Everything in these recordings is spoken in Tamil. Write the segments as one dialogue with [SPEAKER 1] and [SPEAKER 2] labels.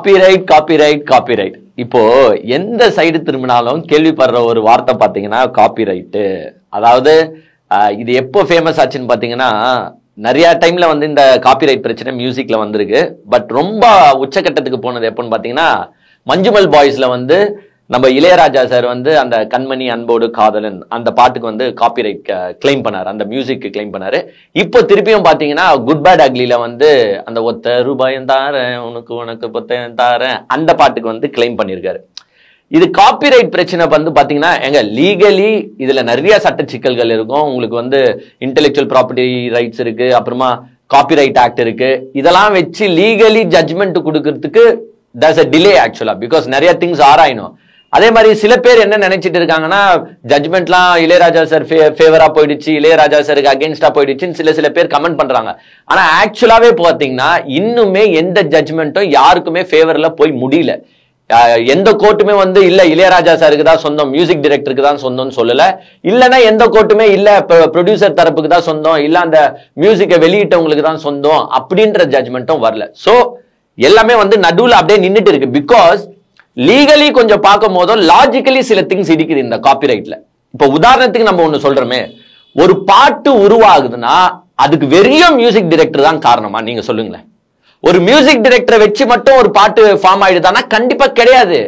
[SPEAKER 1] Copyright copyright copyright. இப்போ எந்த சைடு திரும்பினாலும் கேள்விப்படுற ஒரு வார்த்தை பாத்தீங்கன்னா காப்பிரைட்டு. அதாவது இது எப்போ ஃபேமஸ் ஆச்சுன்னு பாத்தீங்கன்னா நிறைய டைம்ல வந்து இந்த காப்பிரைட் பிரச்சனை மியூசிக்ல வந்திருக்கு. பட் ரொம்ப உச்சக்கட்டத்துக்கு போனது எப்போன்னு பாத்தீங்கன்னா மஞ்சுமல் பாய்ஸ்ல வந்து நம்ம இளையராஜா சார் வந்து அந்த கண்மணி அன்போடு காதலன் அந்த பாட்டுக்கு வந்து காப்பிரைட் கிளைம் பண்ணாரு, அந்த மியூசிக் கிளைம் பண்ணாரு. இப்போ திருப்பியும் பாத்தீங்கன்னா குட் பேட் அக்லில வந்து அந்த ஒத்த ரூபாயம் தாரேன் உனக்கு உனக்கு பொத்தையும் தாரேன் அந்த பாட்டுக்கு வந்து கிளைம் பண்ணியிருக்காரு. இது காப்பிரைட் பிரச்சனை வந்து பாத்தீங்கன்னா எங்க லீகலி இதுல நிறைய சட்ட சிக்கல்கள் இருக்கும். உங்களுக்கு வந்து இன்டெலெக்சுவல் ப்ராப்பர்ட்டி ரைட்ஸ் இருக்கு, அப்புறமா காப்பிரைட் ஆக்ட் இருக்கு. இதெல்லாம் வச்சு லீகலி ஜட்ஜ்மெண்ட் கொடுக்கறதுக்கு there's a delay actually because நிறைய திங்ஸ் ஆராயணும். அதே மாதிரி சில பேர் என்ன நினைச்சிட்டு இருக்காங்கன்னா ஜட்மெண்ட்லாம் இளையராஜா சார் ஃபேவரா போயிடுச்சு, இளையராஜா சாருக்கு அகேன்ஸ்டா போயிடுச்சுன்னு சில பேர் கமெண்ட் பண்றாங்க. ஆனா ஆக்சுவலாவே பாத்தீங்கன்னா இன்னுமே எந்த ஜட்மெண்ட்டும் யாருக்குமே ஃபேவர்ல போய் முடியல. எந்த கோர்ட்டுமே வந்து இல்ல இளையராஜா சாருக்கு தான் சொந்தம், மியூசிக் டைரக்டருக்கு தான் சொந்தம்னு சொல்லல. இல்லைன்னா எந்த கோர்ட்டுமே இல்ல ப்ரொடியூசர் தரப்புக்கு தான் சொந்தம், இல்ல அந்த மியூசிக்கை வெளியிட்டவங்களுக்கு தான் சொந்தம் அப்படின்ற ஜட்மெண்ட்டும் வரல. சோ எல்லாமே வந்து நடுவுல அப்படியே நின்றுட்டு இருக்கு. பிகாஸ் லீகலி கொஞ்சம் பார்க்கும் போதும் லாஜிக்கலி சில திங்ஸ் இடிக்குது இந்த காப்பிரைட்ல. இப்ப உதாரணத்துக்கு நம்ம ஒண்ணு சொல்றோமே, ஒரு பாட்டு உருவாகுதுன்னா அதுக்கு வெறும் மியூசிக் டைரக்டர் தான் காரணமா? நீங்க சொல்லுங்களேன். ஒரு மியூசிக் டைரக்டரை வச்சு மட்டும் ஒரு பாட்டு ஃபார்ம் ஆயிடுதானா? கண்டிப்பா கிடையாது.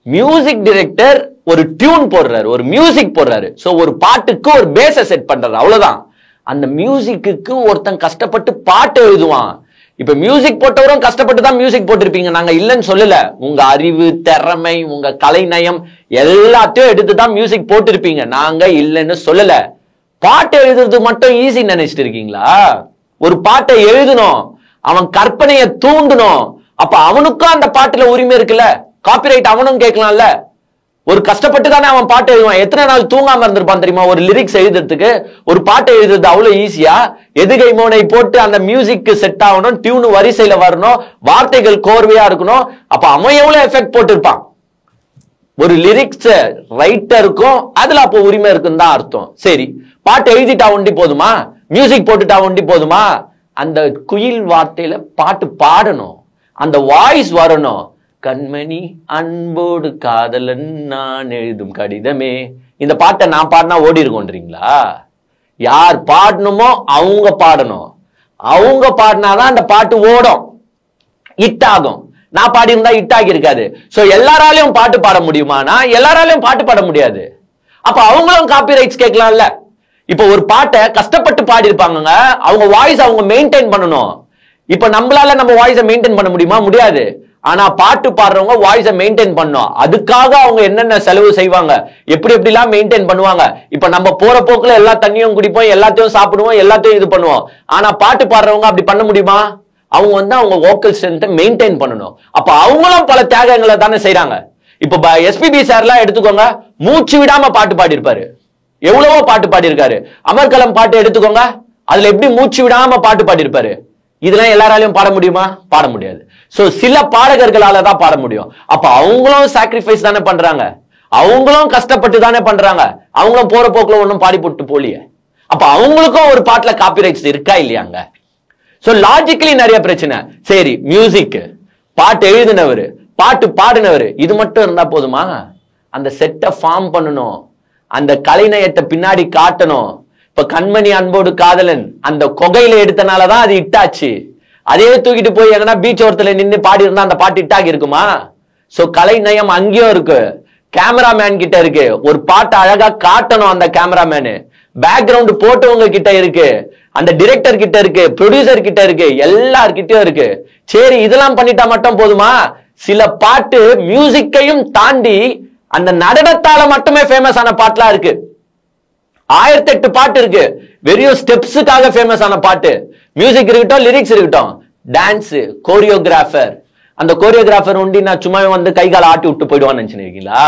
[SPEAKER 1] மியூசிக் டைரக்டர் ஒரு டியூன் போடுறாரு, ஒரு மியூசிக் போடுறாரு. சோ ஒரு பாட்டுக்கு ஒரு பேஸை செட் பண்றாரு, அவ்வளவுதான். அந்த மியூசிக்கு ஒருத்தன் கஷ்டப்பட்டு பாட்டு எழுதுவான். இப்ப மியூசிக் போட்டவரும் கஷ்டப்பட்டு தான் மியூசிக் போட்டிருப்பீங்க, நாங்க இல்லைன்னு சொல்லல. உங்க அறிவு, திறமை, உங்க கலைநயம் எல்லாத்தையும் எடுத்து தான் மியூசிக் போட்டிருப்பீங்க, நாங்க இல்லைன்னு சொல்லல. பாட்டு எழுதுறது மட்டும் ஈஸி நினைச்சிட்டு இருக்கீங்களா? ஒரு பாட்டை எழுதணும், அவன் கற்பனையை தூண்டணும், அப்ப அவனுக்கும் அந்த பாட்டுல உரிமை இருக்குல்ல, காப்பிரைட் அவனும் கேட்கலாம்ல. ஒரு கஷ்டப்பட்டு தானே அவன் பாட்டு எழுதுவான். எத்தனை நாள் தூங்காம இருந்திருப்பான் தெரியுமா ஒரு லிரிக்ஸ் எழுதுறதுக்கு? ஒரு பாட்டு எழுதுறது அவ்வளவு ஈஸியா? எதுகை மோனை போட்டு அந்த மியூசிக் செட் ஆகணும், டியூன் வரிசையில வரணும், வார்த்தைகள் கோர்வையா இருக்கணும். அப்ப அவன் எவ்வளவு எஃபெக்ட் போட்டிருப்பான். ஒரு லிரிக்ஸ் ரைட்டருக்கும் அதுல அப்போ உரிமை இருக்குன்னு தான் அர்த்தம். சரி, பாட்டு எழுதிட்டா ஒண்டி போதுமா? மியூசிக் போட்டுட்டா ஒண்டி போதுமா? அந்த குயில் வார்த்தையில பாட்டு பாடணும், அந்த வாய்ஸ் வரணும். கண்மணி அன்போடு காதலன் நான் எழுதும் கடிதமே, இந்த பாட்டை நான் பாடினா ஓடி இருக்கோன்றீங்களா? யார் பாடணுமோ அவங்க பாடணும், அவங்க பாடினாதான் அந்த பாட்டு ஓடும், ஹிட் ஆகும். நான் பாடி இருந்தா ஹிட் ஆகி இருக்காது. சோ எல்லாராலையும் பாட்டு பாட முடியுமானா எல்லாராலையும் பாட்டு பாட முடியாது. அப்ப அவங்களும் காப்பி ரைட்ஸ் கேட்கலாம்ல. இப்ப ஒரு பாட்டை கஷ்டப்பட்டு பாடி இருப்பாங்க, அவங்க வாய்ஸ் அவங்க மெயின்டைன் பண்ணணும். இப்ப நம்மளால நம்ம வாய்ஸை மெயின்டைன் பண்ண முடியுமா? முடியாது. ஆனா பாட்டு பாடுறவங்க வாய்ஸை மெயின்டைன் பண்ணும். அதுக்காக அவங்க என்னென்ன செலவு செய்வாங்க, எப்படி எப்படிலாம் மெயின்டைன் பண்ணுவாங்க. இப்ப நம்ம போற போக்குல எல்லா தண்ணியும் குடிப்போம், எல்லாத்தையும் சாப்பிடுவோம், எல்லாத்தையும் இது பண்ணுவோம். ஆனா பாட்டு பாடுறவங்க அப்படி பண்ண முடியுமா? அவங்க வந்து அவங்க வோக்கல் ஸ்ட்ரென்த்தை மெயின்டைன் பண்ணணும். அப்ப அவங்களும் பல தியாகங்களை தானே செய்யறாங்க. இப்ப எஸ்பிபி சார்லாம் எடுத்துக்கோங்க, மூச்சு விடாம பாட்டு பாடி இருப்பாரு, எவ்வளவோ பாட்டு பாடி இருக்காரு. அமர்கலம் பாட்டு எடுத்துக்கோங்க, அதுல எப்படி மூச்சு விடாம பாட்டு பாடி இருப்பாரு. இதெல்லாம் எல்லாராலையும் பாட முடியுமா? பாட முடியாது. சோ சில பாடகர்களால தான் பாட முடியும். அப்ப அவங்களும் சாக்ரிஃபைஸ் தானே பண்றாங்க, அவங்களும் கஷ்டப்பட்டு தானே பண்றாங்க, அவங்களும் போற போக்குல ஒன்னும் பாடி போட்டு போலியே. அப்ப அவங்களுக்கும் ஒரு பாட்டுல காப்பிரைட்ஸ் இருக்கா இல்லையாங்க? சோ லாஜிக்கலி நிறைய பிரச்சனை. சரி, மியூசிக், பாட்டு எழுதினவர், பாட்டு பாடினவர், இது மட்டும் இருந்தா போதுமா? அந்த செட்டை ஃபார்ம் பண்ணணும், அந்த கலைநயத்தை பின்னாடி காட்டணும். இப்ப கண்மணி அன்போடு காதலன் அந்த கொகையில எடுத்தனாலதான் அது இட்டாச்சு. அதே தூக்கிட்டு போய் எங்கன்னா பீச் ஓரத்துல நின்று பாடி இருந்தா அந்த பாட்டு இட்டாகி இருக்குமா? சோ கலைநயம் அங்கேயும் இருக்கு, கேமராமேன் கிட்ட இருக்கு. ஒரு பாட்டை அழகா காட்டணும், அந்த கேமராமேனு பேக்ரவுண்ட் போட்டவங்க கிட்ட இருக்கு, அந்த டிரெக்டர் கிட்ட இருக்கு, ப்ரொடியூசர் கிட்ட இருக்கு, எல்லார்கிட்டயும் இருக்கு. சரி, இதெல்லாம் பண்ணிட்டா மட்டும் போதுமா? சில பாட்டு மியூசிக்கையும் தாண்டி அந்த நடனத்தால மட்டுமே ஃபேமஸ் ஆன பாட்டுலாம் இருக்கு. 1008 பாட்டு இருக்கு, வெறும் ஸ்டெப்ஸுக்காக ஃபேமஸ் ஆன பாட்டு. மியூசிக் இருக்கட்டும், லிரிக்ஸ் இருக்கட்டும், டான்ஸ், கோரியோகிராஃபர். அந்த கோரியோகிராஃபர் உண்டி நான் சும்மா வந்து கை கால ஆட்டி விட்டு போயிடுவான்னு நினைச்சுருக்கீங்களா?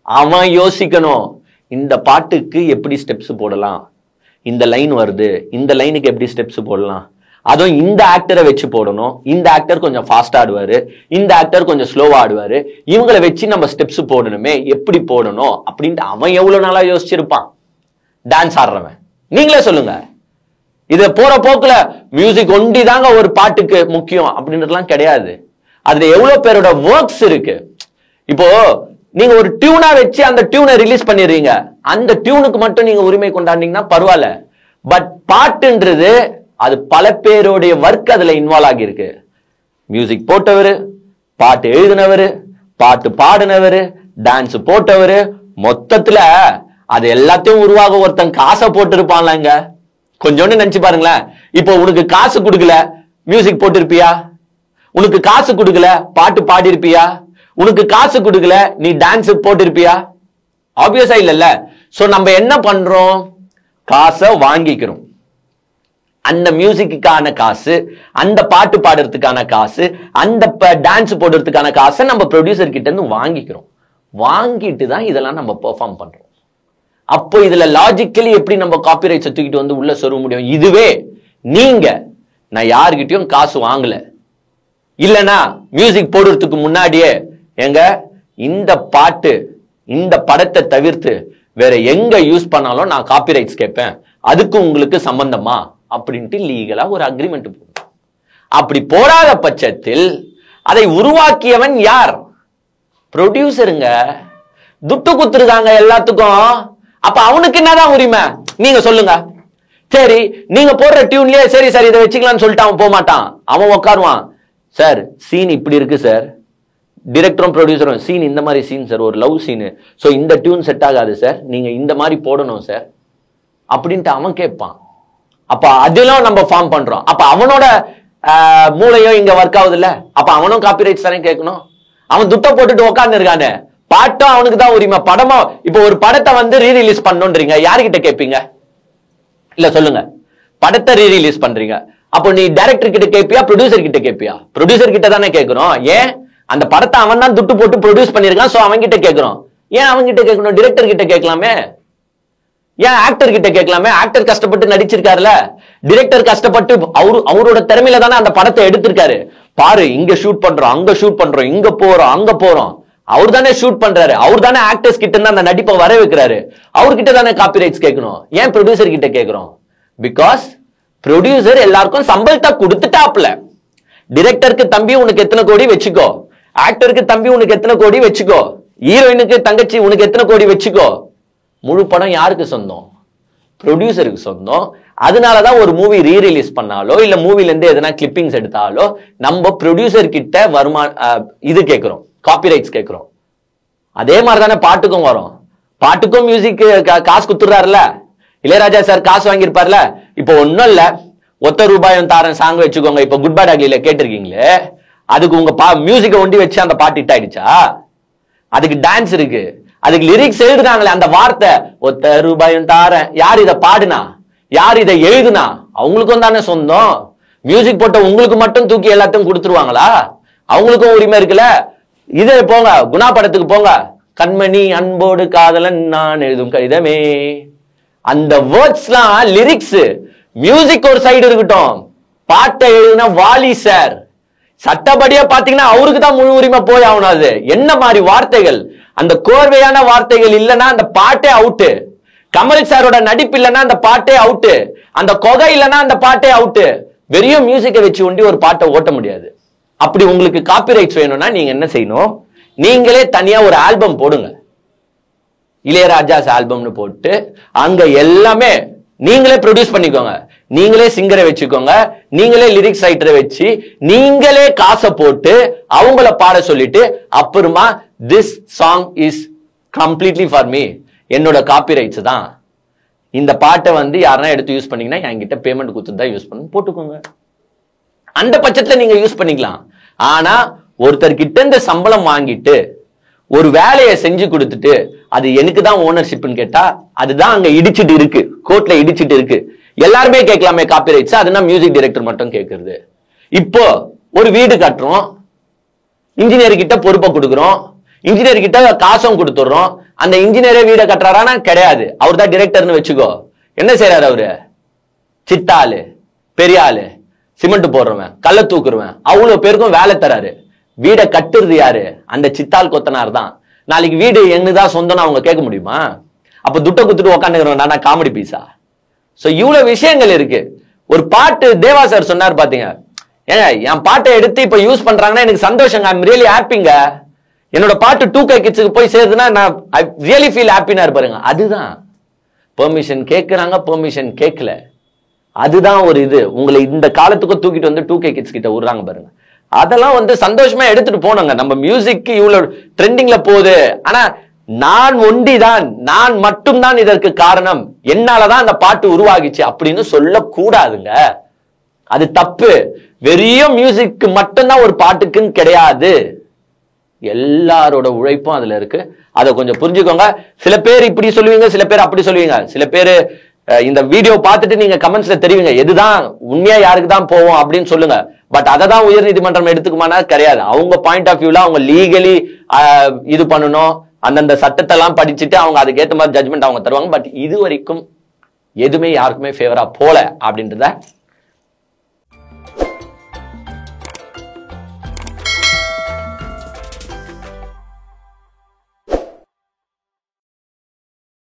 [SPEAKER 1] அவன் யோசிக்கணும், இந்த பாட்டுக்கு எப்படி ஸ்டெப்ஸ் போடலாம், இந்த லைன் வருது, இந்த லைனுக்கு எப்படி ஸ்டெப்ஸ் போடலாம், அதுவும் இந்த ஆக்டரை வச்சு போடணும், இந்த ஆக்டர் கொஞ்சம் ஃபாஸ்ட் ஆடுவாரு, இந்த ஆக்டர் கொஞ்சம் ஸ்லோவா ஆடுவாரு, இவங்களை வச்சு நம்ம ஸ்டெப்ஸ் போடணுமே, எப்படி போடணும் அப்படின்ட்டு அவன் எவ்வளவு நாளா யோசிச்சிருப்பான் டான்ஸ் ஆடுறவன். நீங்களே சொல்லுங்க. இத போற போக்குல மியூசிக் ஒண்டி தாங்க ஒரு பாட்டுக்கு முக்கியம் அப்படின்றதுலாம் கிடையாது. அதுல எவ்வளவு பேரோட ஒர்க்ஸ் இருக்கு. இப்போ நீங்க ஒரு டியூனா வச்சு அந்த டியூனை ரிலீஸ் பண்ணிடுறீங்க, அந்த டியூனுக்கு மட்டும் நீங்க உரிமை கொண்டாடினீங்கன்னா பரவாயில்ல. பட் பாட்டுன்றது அது பல பேருடைய ஒர்க் அதுல இன்வால்வ் ஆகி இருக்கு. மியூசிக் போட்டவரு, பாட்டு எழுதினவரு, பாட்டு பாடினவரு, டான்ஸ் போட்டவரு, மொத்தத்துல அது எல்லாத்தையும் உருவாக ஒருத்தன் காசை போட்டு இருப்பான்லங்க. கொஞ்சோன்னு நினைச்சு பாருங்களேன். இப்போ உனக்கு காசு கொடுக்கல, மியூசிக் போட்டிருப்பியா? உனக்கு காசு கொடுக்கல, பாட்டு பாடி இருப்பியா? உனக்கு காசு கொடுக்கல, நீ டான்ஸ் போட்டிருப்பியா? ஆப்வியஸா இல்லல்ல. சோ நம்ம என்ன பண்றோம்? காசை வாங்கிக்கிறோம். அந்த மியூசிக்கான காசு, அந்த பாட்டு பாடுறதுக்கான காசு, அந்த டான்ஸ் போடுறதுக்கான காசை நம்ம ப்ரொடியூசர் கிட்ட இருந்து வாங்கிக்கிறோம். வாங்கிட்டு தான் இதெல்லாம் நம்ம பெர்ஃபார்ம் பண்றோம். அப்போ இதுல லாஜிக்கலி எப்படி நம்ம காப்பிரைட்ஸ் தூக்கிட்டு வந்து உள்ள சொருக முடியும்? இதுவே நீங்க, நான் யாருக்கிட்டையும் காசு வாங்கல, இல்லனா மியூசிக் போடுறதுக்கு முன்னாடியே எங்க இந்த பாட்டு இந்த படத்தை தவிர்த்து வேற எங்க யூஸ் பண்ணாலும் நான் காப்பிரைட்ஸ் கேட்பேன், அதுக்கு உங்களுக்கு சம்பந்தமா அப்படின்ட்டு லீகலா ஒரு அக்ரிமெண்ட் போடும். அப்படி போடாத பட்சத்தில் அதை உருவாக்கியவன் யார்? ப்ரொடியூசருங்க. துட்டு குத்துருக்காங்க எல்லாத்துக்கும். அப்ப அவனுக்கு என்னதான் உரிமை? நீங்க சொல்லுங்க. சரி, நீங்க போடுற டியூன்லயே சரி சார் இதை வச்சுக்கலாம்னு சொல்லிட்டு அவன் போக மாட்டான். அவன் உட்காருவான். சார் சீன் இப்படி இருக்கு சார், டிரெக்டரும் ப்ரொடியூசரும் சீன் இந்த மாதிரி சீன் சார், ஒரு லவ் சீனு, ஸோ இந்த டியூன் செட் ஆகாது சார், நீங்க இந்த மாதிரி போடணும் சார் அப்படின்ட்டு அவன் கேட்பான். அப்ப அதெல்லாம் நம்ம ஃபார்ம் பண்றோம். அப்ப அவனோட மூளையும் இங்க ஒர்க் ஆகுது இல்ல, அப்ப அவனும் காப்பிரைட்ஸ் தானே கேட்கணும். அவன் துட்ட போட்டுட்டு உட்கார்ந்து இருக்கானே, பாட்டும் அவனுக்கு தான் உரிமை. படமா இப்போ ஒரு படத்தை வந்து ரீ ரிலீஸ் பண்ணணும்ன்றீங்க, யாருகிட்ட கேட்பீங்க? இல்ல சொல்லுங்க. படத்தை ரீ ரிலீஸ் பண்றீங்க, அப்போ நீ டைரக்டர் கிட்ட கேட்பியா, ப்ரொடியூசர் கிட்ட கேட்பியா? ப்ரொடியூசர் கிட்ட தானே கேட்கிறோம். ஏன்? அந்த படத்தை அவன் தான் துட்டு போட்டு ப்ரொடியூஸ் பண்ணிருக்கான், சோ அவன் கிட்ட கேட்கிறோம். ஏன் அவன் கிட்ட கேட்கணும்? டிரெக்டர் கிட்ட கேட்கலாமே. ஏன் ஆக்டர் கிட்ட கேட்கலாமே? ஆக்டர் கஷ்டப்பட்டு நடிச்சிருக்காருல, டிரெக்டர் கஷ்டப்பட்டு அவரோட திறமையில தானே அந்த படத்தை எடுத்திருக்காரு. பாரு, இங்க ஷூட் பண்றோம், அங்க ஷூட் பண்றோம், இங்க போறோம், அங்க போறோம். அவர் தானே ஷூட் பண்றாரு, அவர் தானே ஆக்டர்ஸ் கிட்ட இருந்து அந்த நடிப்பை வர வைக்கிறாரு. அவர்கிட்ட தானே காப்பிரைட்ஸ் கேட்கணும். ஏன் ப்ரொடியூசர் கிட்ட கேட்கிறோம்? பிகாஸ் ப்ரொடியூசர் எல்லாருக்கும் சம்பளத்தை கொடுத்துட்டாப்ல. டிரெக்டருக்கு தம்பி உனக்கு எத்தனை கோடி வச்சுக்கோ, ஆக்டருக்கு தம்பி உனக்கு எத்தனை கோடி வச்சுக்கோ, ஹீரோயினுக்கு தங்கச்சி உனக்கு எத்தனை கோடி வச்சுக்கோ. முழு படம் யாருக்கு சொந்தம்? ப்ரொடியூசருக்கு சொந்தம். அதனாலதான் ஒரு மூவி ரீ ரிலீஸ் பண்ணாலோ இல்ல மூவில இருந்து எதனா கிளிப்பிங்ஸ் எடுத்தாலோ நம்ம ப்ரொடியூசர் கிட்ட இது கேட்கிறோம், காப்பிரைட்ஸ் கேட்கிறோம். அதே மாதிரிதானே பாட்டுக்கும் வரும். பாட்டுக்கும் மியூசிக் காசு குத்துறாருல, இளையராஜா சார் காசு வாங்கியிருப்பார்ல. இப்போ ஒன்னும் இல்ல, ஒத்த ரூபாயும் தாரன் சாங் வச்சுக்கோங்க. இப்ப குட் பேட் அக்லில கேட்டிருக்கீங்களே, அதுக்கு உங்க மியூசிக்கை ஒண்டி வச்சு அந்த பாட்டு ஹிட் ஆயிடுச்சா? அதுக்கு டான்ஸ் இருக்கு, அதுக்கு லிரிக்ஸ் எழுதுனாங்களே, அந்த வார்த்தை ஒத்த ரூபாயும் தாரன், யார் இதை பாடுனா, யார் இதை எழுதுனா, அவங்களுக்கும் தானே சொந்தம். மியூசிக் போட்ட உங்களுக்கு மட்டும் தூக்கி எல்லாத்தையும் கொடுத்துருவாங்களா? அவங்களுக்கும் உரிமை இருக்குல்ல. இது போங்க, குணா படத்துக்கு போங்க, கண்மணி அன்போடு காதலன் நான் எழுதும் கடிதமே, அந்த வேர்ட்ஸ்லாம் லிரிக்ஸ். மியூசிக் ஒரு சைடு இருக்கட்டும், பாட்டை எழுதுனா வாலி சார், சட்டப்படியா பாத்தீங்கன்னா அவருக்கு தான் முழு உரிமை போய் ஆகணும். அது என்ன மாதிரி வார்த்தைகள், அந்த கோர்வையான வார்த்தைகள் இல்லைன்னா அந்த பாட்டே அவுட்டு. கமல் சாரோட நடிப்பு இல்லைன்னா அந்த பாட்டே அவுட்டு. அந்த கொகை இல்லைன்னா அந்த பாட்டே அவுட்டு. வெறும் மியூசிக்கை வச்சு ஒண்டி ஒரு பாட்டை ஓட்ட முடியாது. அப்படி உங்களுக்கு காப்பிரைட்ஸ் வேணும்னா நீங்க என்ன செய்யணும்? நீங்களே தனியா ஒரு ஆல்பம் போடுங்க, இளையராஜாஸ் ஆல்பம்னு போட்டு அங்க எல்லாமே நீங்களே ப்ரொடியூஸ் பண்ணிக்கோங்க, நீங்களே சிங்கரை வச்சுக்கோங்க, நீங்களே லிரிக்ஸ் ரைட்டரை வச்சு நீங்களே காசை போட்டு அவங்கள பாட சொல்லிட்டு அப்புறமா this song is completely for me, என்னோட காப்பிரைட்ஸ் தான், இந்த பாட்டை வந்து யாரா எடுத்து யூஸ் பண்ணீங்கன்னா என்கிட்ட பேமெண்ட் கொடுத்து தான் யூஸ் பண்ணு போட்டுக்கோங்க. அந்த பட்சத்துல நீங்க யூஸ் பண்ணிக்கலாம். ஆனா ஒருத்தர் கிட்ட இந்த சம்பளம் வாங்கிட்டு ஒரு வேலையை செஞ்சு கொடுத்துட்டு அது எனக்கு தான் ஓனர்ஷிப்னு கேட்டா அதுதான் அங்க இடிச்சிட்டு இருக்கு, கோர்ட்ல இடிச்சிட்டு இருக்கு. எல்லாருமே கேட்கலாமே காப்பிரைட்ஸ், அதுனா மியூசிக் டைரக்டர் மட்டும் கேட்கறது. இப்போ ஒரு வீடு கட்டுறோம், இன்ஜினியர் கிட்ட பொறுப்பை கொடுக்குறோம், இன்ஜினியர் கிட்ட காசும் கொடுத்துடுறோம். அந்த இன்ஜினியரே வீடை கட்டுறாரானா கிடையாது, அவர் தான் டிரெக்டர்னு வச்சுக்கோ. என்ன செய்யறாரு அவரு? சித்தாளு, பெரிய ஆளு, சிமெண்ட் போடுறவன், கல்ல தூக்குறவன், அவ்வளவு பேருக்கும் வேலை தராரு. வீடை கட்டுறது யாரு? அந்த சித்தாள் கொத்தனார் தான். நாளைக்கு வீடு என்னதான் சொந்தம்னு அவங்க கேட்க முடியுமா? அப்ப துட்ட குத்துட்டு உக்காந்துக்கிறோம், நான் காமெடி பீஸா? சோ இவ்வளவு விஷயங்கள் இருக்கு. ஒரு பாட்டு தேவா சார் சொன்னார் பாத்தீங்க, ஏங்க என் பாட்டை எடுத்து இப்ப யூஸ் பண்றாங்கன்னா எனக்கு சந்தோஷங்க, ஐ எம் ரியலி ஹாப்பிங்க. என்னோட பாட்டு 2K கிட்ஸுக்கு போய் சேருதுன்னா நான் ஐ ரியலி ஃபீல் ஹாப்பினா இருப்பாருங்க. அதுதான் பெர்மிஷன் கேட்கறாங்க, பெர்மிஷன் கேட்கல, அதுதான் ஒரு இது. உங்களை இந்த காலத்துக்கும் தூக்கிட்டு வந்து 2K கிட்ஸ் கிட்ட விடுறாங்க பாருங்க. அதெல்லாம் வந்து சந்தோஷமா எடுத்துட்டு போனோங்க. நம்ம மியூசிக் இவ்வளவு ட்ரெண்டிங்ல போகுது, ஆனா நான் ஒண்டிதான், நான் மட்டும்தான் இதற்கு காரணம், என்னாலதான் அந்த பாட்டு உருவாகிச்சு அப்படின்னு சொல்லக்கூடாதுங்க. அது தப்பு. வெறும் மியூசிக் மட்டும்தான் ஒரு பாட்டுக்குன்னு கிடையாது, எல்லாரோட உழைப்பும் அதுல இருக்கு. அதை கொஞ்சம் புரிஞ்சுக்கோங்க. சில பேர் இப்படி சொல்லுவீங்க, சில பேர் அப்படி சொல்லுவீங்க. சில பேர் இந்த வீடியோ பார்த்துட்டு நீங்க கமெண்ட்ஸ்ல தெரிவிங்க எதுதான் உண்மையா யாருக்கு தான் போவோம் அப்படின்னு சொல்லுங்க. பட் அதை தான் உயர் நீதிமன்றம் எடுத்துக்குமானா கிடையாது. அவங்க பாயிண்ட் ஆஃப் வியூல அவங்க லீகலி இது பண்ணணும், அந்தந்த சட்டத்தை எல்லாம் படிச்சுட்டு அவங்க அதுக்கேற்ற மாதிரி ஜட்மெண்ட் அவங்க தருவாங்க. பட் இது வரைக்கும் எதுவுமே யாருக்குமே ஃபேவரா போல அப்படின்றத